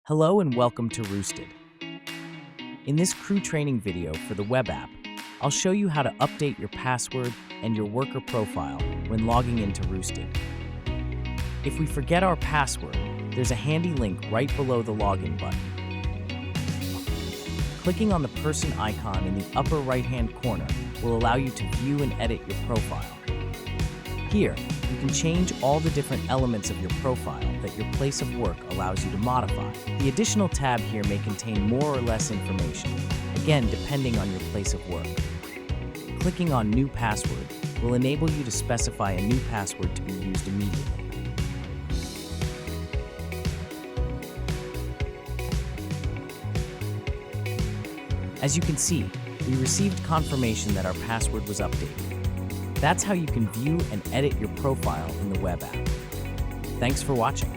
Hello and welcome to Roosted. In this crew training video for the web app, I'll show you how to update your password and your worker profile when logging into Roosted. If we forget our password, there's a handy link right below the login button. Clicking on the person icon in the upper right-hand corner will allow you to view and edit your profile. Here, you can change all the different elements of your profile that your place of work allows you to modify. The additional tab here may contain more or less information, again depending on your place of work. Clicking on New Password will enable you to specify a new password to be used immediately. As you can see, we received confirmation that our password was updated. That's how you can view and edit your profile in the web app. Thanks for watching.